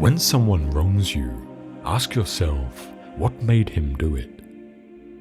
When someone wrongs you, ask yourself, what made him do it?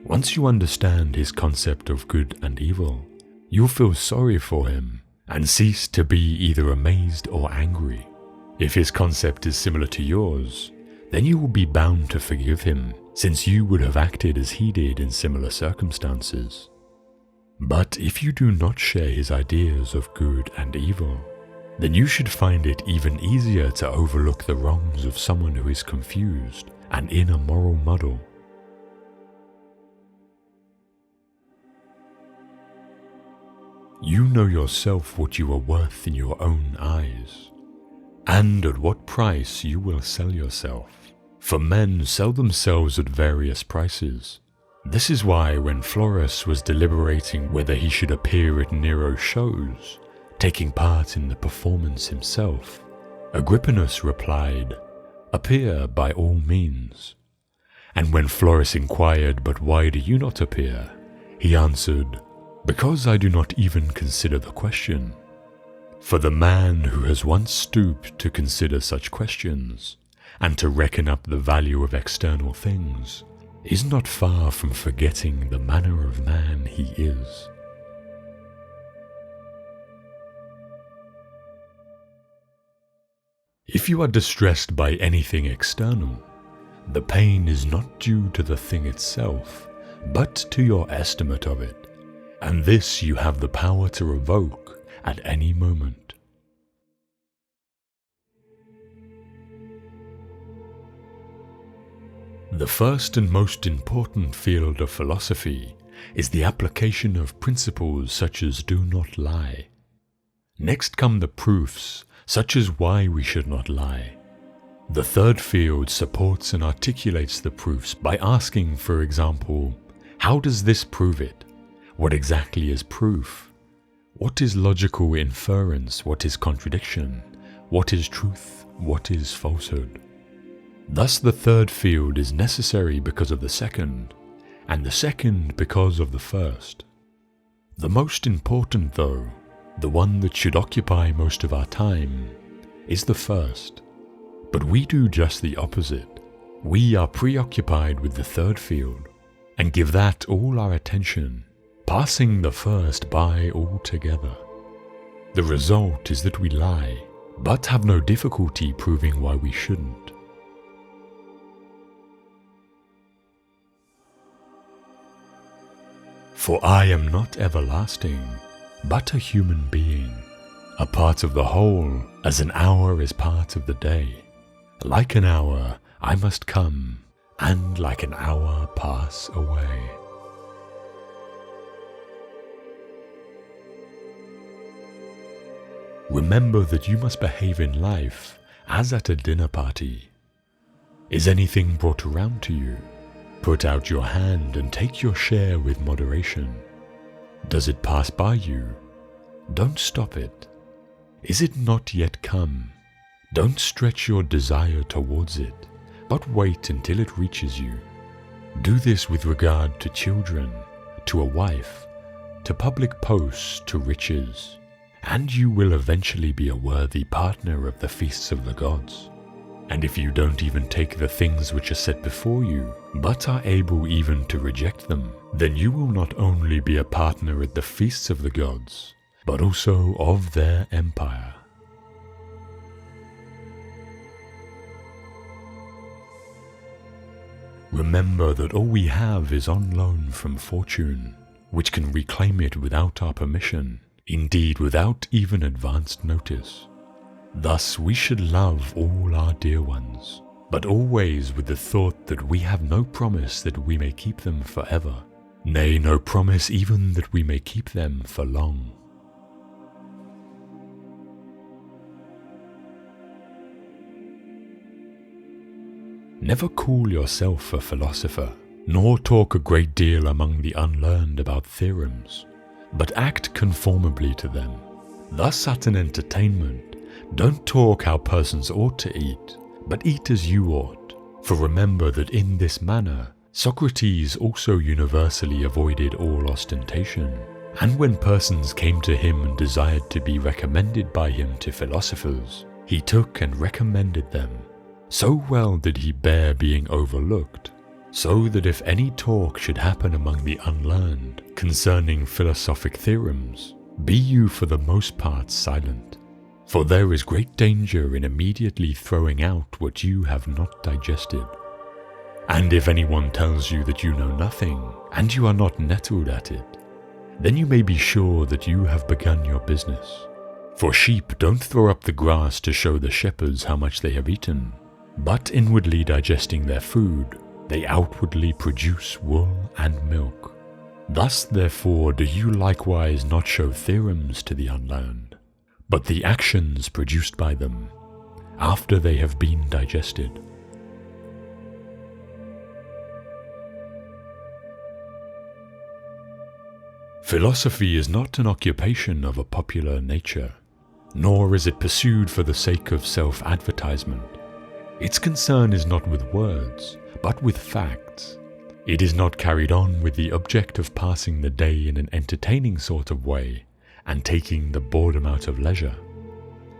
Once you understand his concept of good and evil, you'll feel sorry for him and cease to be either amazed or angry. If his concept is similar to yours, then you will be bound to forgive him, since you would have acted as he did in similar circumstances. But if you do not share his ideas of good and evil, then you should find it even easier to overlook the wrongs of someone who is confused and in a moral muddle. You know yourself what you are worth in your own eyes, and at what price you will sell yourself. For men sell themselves at various prices. This is why when Florus was deliberating whether he should appear at Nero's shows, taking part in the performance himself, Agrippinus replied, "Appear by all means." And when Florus inquired, "But why do you not appear?" he answered, "Because I do not even consider the question." For the man who has once stooped to consider such questions, and to reckon up the value of external things, is not far from forgetting the manner of man he is. If you are distressed by anything external, the pain is not due to the thing itself, but to your estimate of it, and this you have the power to revoke at any moment. The first and most important field of philosophy is the application of principles such as do not lie. Next come the proofs, such as why we should not lie. The third field supports and articulates the proofs by asking, for example, how does this prove it? What exactly is proof? What is logical inference? What is contradiction? What is truth? What is falsehood? Thus the third field is necessary because of the second, and the second because of the first. The most important, though, the one that should occupy most of our time, is the first. But we do just the opposite. We are preoccupied with the third field, and give that all our attention, passing the first by altogether. The result is that we lie, but have no difficulty proving why we shouldn't. For I am not everlasting, but a human being, a part of the whole, as an hour is part of the day. Like an hour I must come, and like an hour pass away. Remember that you must behave in life as at a dinner party. Is anything brought around to you? Put out your hand and take your share with moderation. Does it pass by you? Don't stop it. Is it not yet come? Don't stretch your desire towards it, but wait until it reaches you. Do this with regard to children, to a wife, to public posts, to riches, and you will eventually be a worthy partner of the feasts of the gods. And if you don't even take the things which are set before you, but are able even to reject them, then you will not only be a partner at the feasts of the gods, but also of their empire. Remember that all we have is on loan from fortune, which can reclaim it without our permission, indeed without even advanced notice. Thus we should love all our dear ones, but always with the thought that we have no promise that we may keep them forever, nay, no promise even that we may keep them for long. Never call yourself a philosopher, nor talk a great deal among the unlearned about theorems, but act conformably to them. Thus at an entertainment, don't talk how persons ought to eat, but eat as you ought. For remember that in this manner, Socrates also universally avoided all ostentation. And when persons came to him and desired to be recommended by him to philosophers, he took and recommended them. So well did he bear being overlooked, so that if any talk should happen among the unlearned concerning philosophic theorems, be you for the most part silent, for there is great danger in immediately throwing out what you have not digested. And if anyone tells you that you know nothing, and you are not nettled at it, then you may be sure that you have begun your business. For sheep don't throw up the grass to show the shepherds how much they have eaten, but inwardly digesting their food, they outwardly produce wool and milk. Thus, therefore, do you likewise not show theorems to the unlearned, but the actions produced by them, after they have been digested. Philosophy is not an occupation of a popular nature, nor is it pursued for the sake of self-advertisement. Its concern is not with words, but with facts. It is not carried on with the object of passing the day in an entertaining sort of way and taking the boredom out of leisure.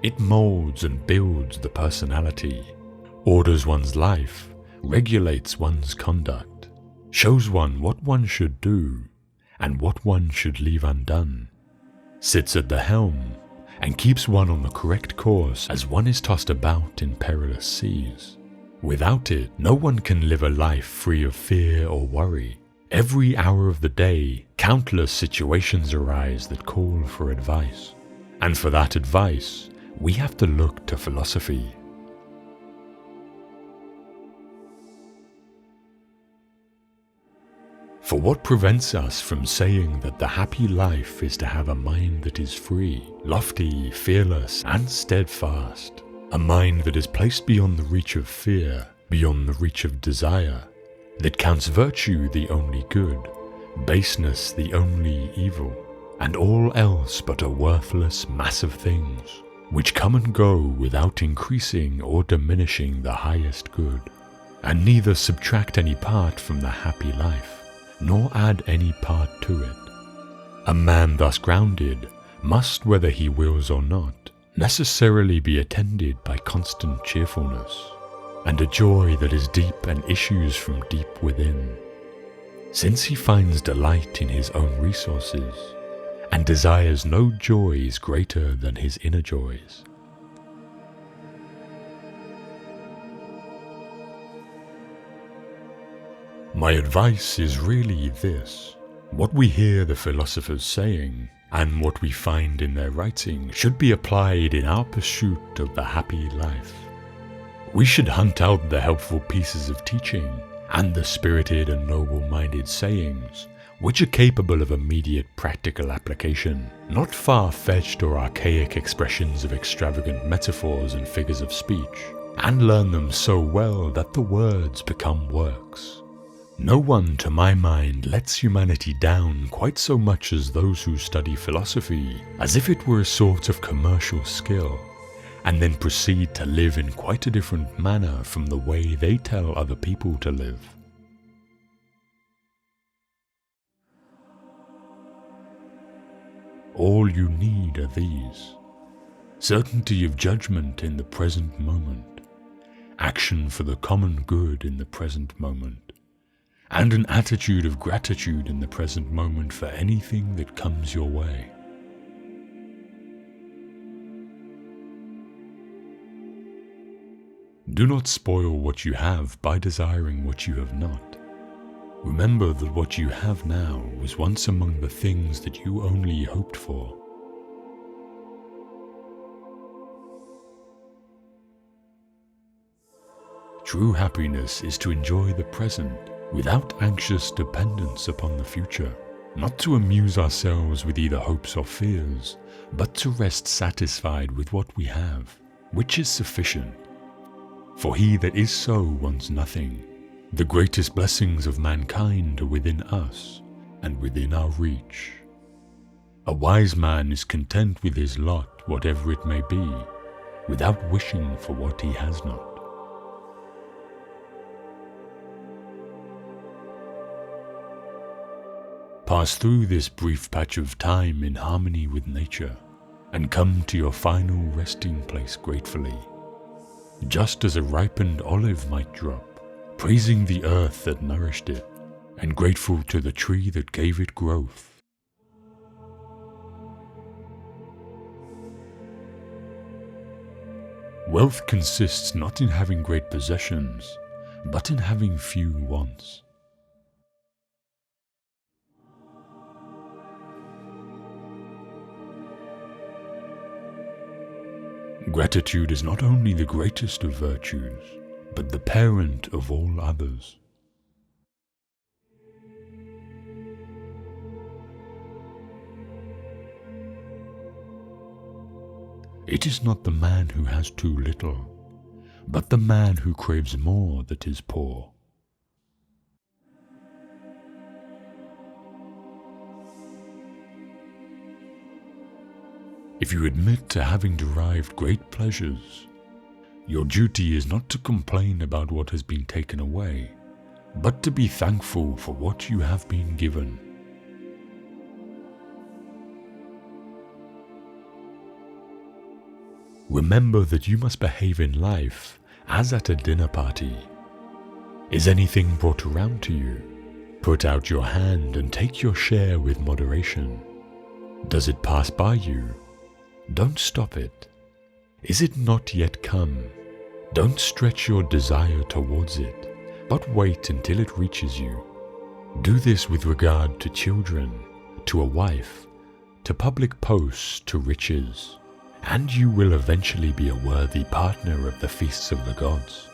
It molds and builds the personality, orders one's life, regulates one's conduct, shows one what one should do and what one should leave undone, sits at the helm, and keeps one on the correct course as one is tossed about in perilous seas. Without it, no one can live a life free of fear or worry. Every hour of the day, countless situations arise that call for advice. And for that advice, we have to look to philosophy. For what prevents us from saying that the happy life is to have a mind that is free, lofty, fearless, and steadfast? A mind that is placed beyond the reach of fear, beyond the reach of desire, that counts virtue the only good, baseness the only evil, and all else but a worthless mass of things, which come and go without increasing or diminishing the highest good, and neither subtract any part from the happy life, nor add any part to it. A man thus grounded must, whether he wills or not, necessarily be attended by constant cheerfulness, and a joy that is deep and issues from deep within, since he finds delight in his own resources, and desires no joys greater than his inner joys. My advice is really this: what we hear the philosophers saying, and what we find in their writing, should be applied in our pursuit of the happy life. We should hunt out the helpful pieces of teaching, and the spirited and noble-minded sayings, which are capable of immediate practical application, not far-fetched or archaic expressions of extravagant metaphors and figures of speech, and learn them so well that the words become works. No one, to my mind, lets humanity down quite so much as those who study philosophy as if it were a sort of commercial skill, and then proceed to live in quite a different manner from the way they tell other people to live. All you need are these: certainty of judgment in the present moment, action for the common good in the present moment, and an attitude of gratitude in the present moment for anything that comes your way. Do not spoil what you have by desiring what you have not. Remember that what you have now was once among the things that you only hoped for. True happiness is to enjoy the present without anxious dependence upon the future, not to amuse ourselves with either hopes or fears, but to rest satisfied with what we have, which is sufficient. For he that is so wants nothing. The greatest blessings of mankind are within us and within our reach. A wise man is content with his lot, whatever it may be, without wishing for what he has not. Pass through this brief patch of time in harmony with nature, and come to your final resting place gratefully. just as a ripened olive might drop, praising the earth that nourished it, and grateful to the tree that gave it growth. Wealth consists not in having great possessions, but in having few wants. Gratitude is not only the greatest of virtues, but the parent of all others. It is not the man who has too little, but the man who craves more that is poor. If you admit to having derived great pleasures, your duty is not to complain about what has been taken away, but to be thankful for what you have been given. Remember that you must behave in life as at a dinner party. Is anything brought around to you? Put out your hand and take your share with moderation. Does it pass by you? Don't stop it. Is it not yet come? Don't stretch your desire towards it, but wait until it reaches you. Do this with regard to children, to a wife, to public posts, to riches, and you will eventually be a worthy partner of the feasts of the gods.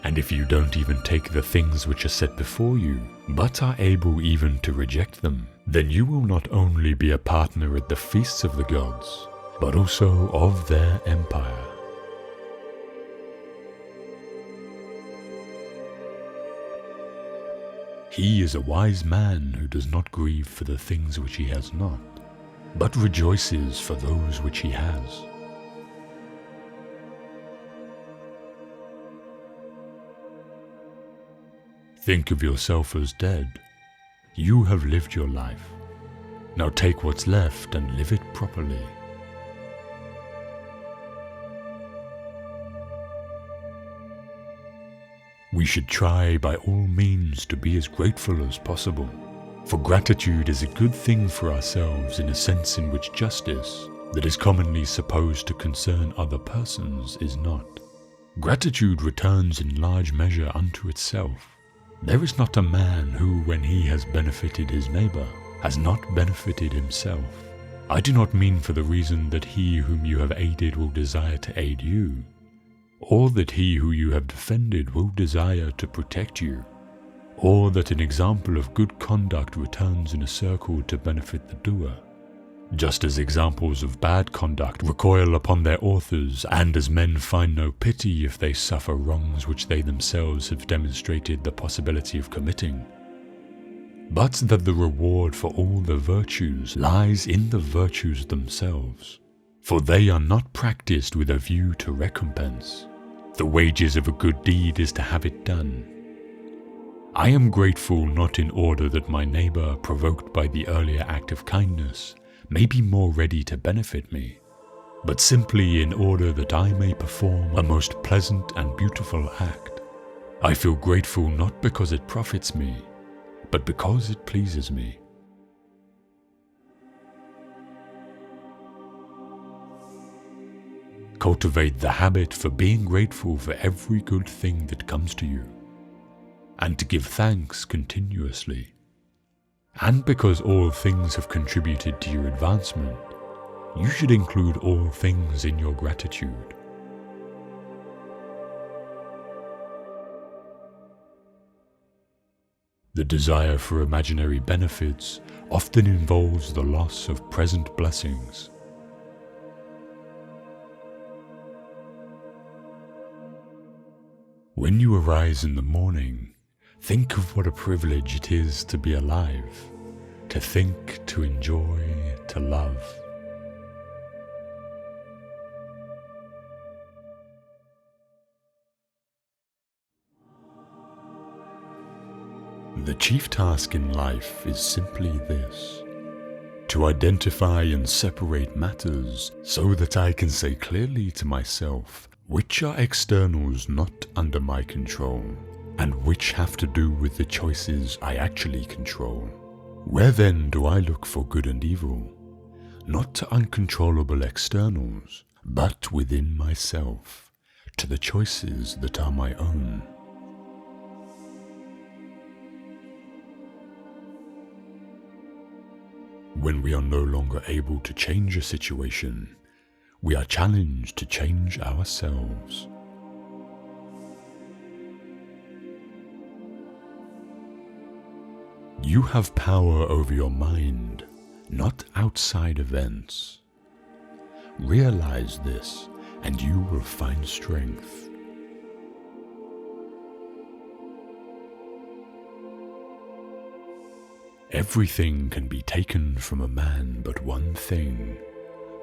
And if you don't even take the things which are set before you, but are able even to reject them, then you will not only be a partner at the feasts of the gods, but also of their empire. He is a wise man who does not grieve for the things which he has not, but rejoices for those which he has. Think of yourself as dead. You have lived your life. Now take what's left and live it properly. We should try by all means to be as grateful as possible, for gratitude is a good thing for ourselves in a sense in which justice, that is commonly supposed to concern other persons, is not. Gratitude returns in large measure unto itself. There is not a man who, when he has benefited his neighbor, has not benefited himself. I do not mean for the reason that he whom you have aided will desire to aid you, or that he who you have defended will desire to protect you, or that an example of good conduct returns in a circle to benefit the doer, just as examples of bad conduct recoil upon their authors, and as men find no pity if they suffer wrongs which they themselves have demonstrated the possibility of committing, but that the reward for all the virtues lies in the virtues themselves, for they are not practiced with a view to recompense. The wages of a good deed is to have it done. I am grateful not in order that my neighbor, provoked by the earlier act of kindness, may be more ready to benefit me, but simply in order that I may perform a most pleasant and beautiful act. I feel grateful not because it profits me, but because it pleases me. Cultivate the habit for being grateful for every good thing that comes to you, and to give thanks continuously. And because all things have contributed to your advancement, you should include all things in your gratitude. The desire for imaginary benefits often involves the loss of present blessings. When you arise in the morning, think of what a privilege it is to be alive, to think, to enjoy, to love. The chief task in life is simply this: to identify and separate matters so that I can say clearly to myself Which are externals not under my control, and which have to do with the choices I actually control? Where then do I look for good and evil? Not to uncontrollable externals, but within myself, to the choices that are my own. When we are no longer able to change a situation, we are challenged to change ourselves. You have power over your mind, not outside events. Realize this, and you will find strength. Everything can be taken from a man but one thing,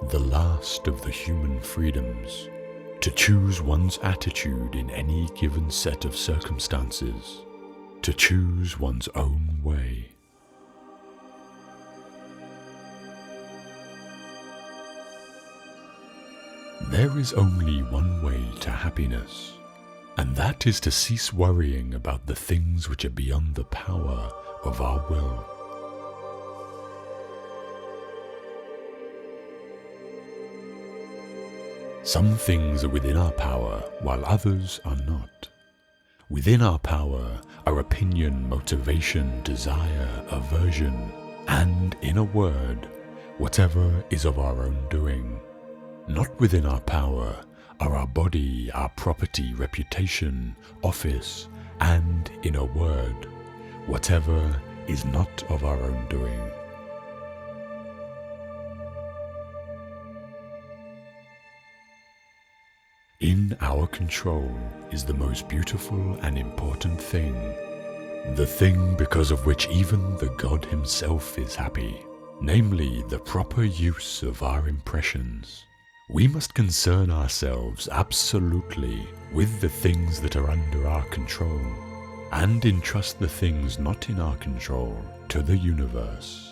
the last of the human freedoms, to choose one's attitude in any given set of circumstances, to choose one's own way. There is only one way to happiness, and that is to cease worrying about the things which are beyond the power of our will. Some things are within our power, while others are not. Within our power are opinion, motivation, desire, aversion, and, in a word, whatever is of our own doing. Not within our power are our body, our property, reputation, office, and, in a word, whatever is not of our own doing. In our control is the most beautiful and important thing, the thing because of which even the God himself is happy, namely the proper use of our impressions. We must concern ourselves absolutely with the things that are under our control, and entrust the things not in our control to the universe.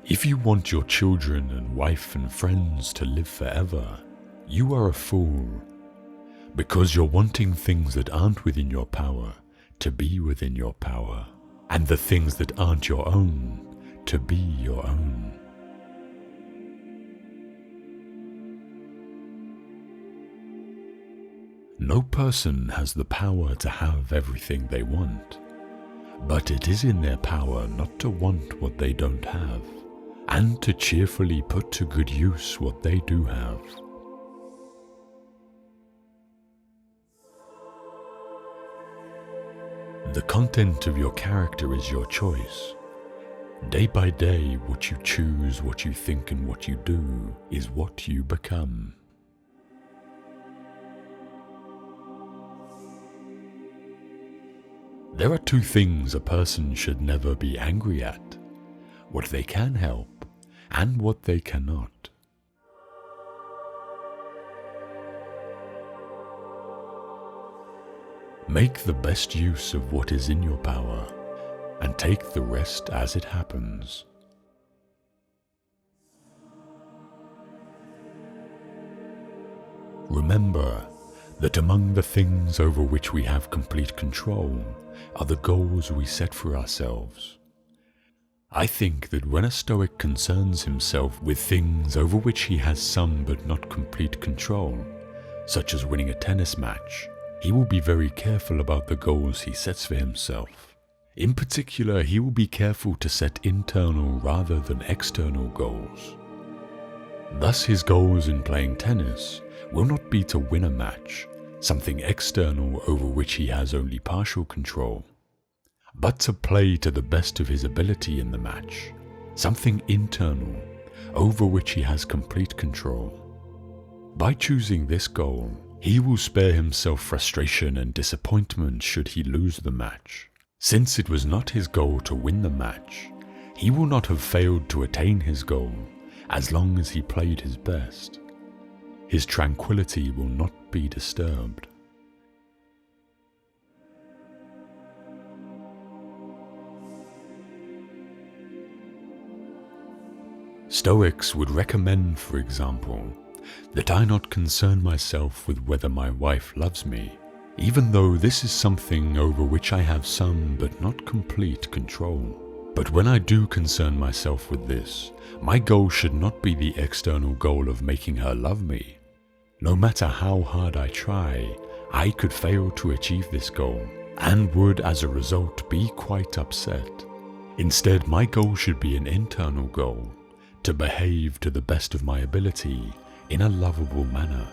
If you want your children and wife and friends to live forever, you are a fool, because you're wanting things that aren't within your power to be within your power, and the things that aren't your own to be your own. No person has the power to have everything they want, but it is in their power not to want what they don't have, and to cheerfully put to good use what they do have. The content of your character is your choice. Day by day, what you choose, what you think, and what you do is what you become. There are two things a person should never be angry at: what they can help and what they cannot. Make the best use of what is in your power, and take the rest as it happens. Remember that among the things over which we have complete control are the goals we set for ourselves. I think that when a Stoic concerns himself with things over which he has some but not complete control, such as winning a tennis match, he will be very careful about the goals he sets for himself. In particular, he will be careful to set internal rather than external goals. Thus, his goals in playing tennis will not be to win a match, something external over which he has only partial control, but to play to the best of his ability in the match, something internal over which he has complete control. By choosing this goal, he will spare himself frustration and disappointment should he lose the match. Since it was not his goal to win the match, he will not have failed to attain his goal as long as he played his best. His tranquility will not be disturbed. Stoics would recommend, for example, that I not concern myself with whether my wife loves me, even though this is something over which I have some but not complete control. But when I do concern myself with this, my goal should not be the external goal of making her love me. No matter how hard I try, I could fail to achieve this goal, and would as a result be quite upset. Instead, my goal should be an internal goal, to behave to the best of my ability in a lovable manner.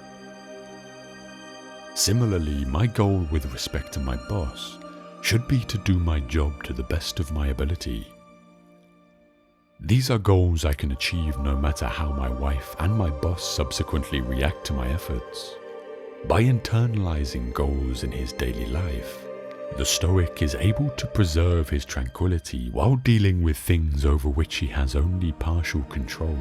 Similarly, my goal with respect to my boss should be to do my job to the best of my ability. These are goals I can achieve no matter how my wife and my boss subsequently react to my efforts. By internalizing goals in his daily life, the Stoic is able to preserve his tranquility while dealing with things over which he has only partial control.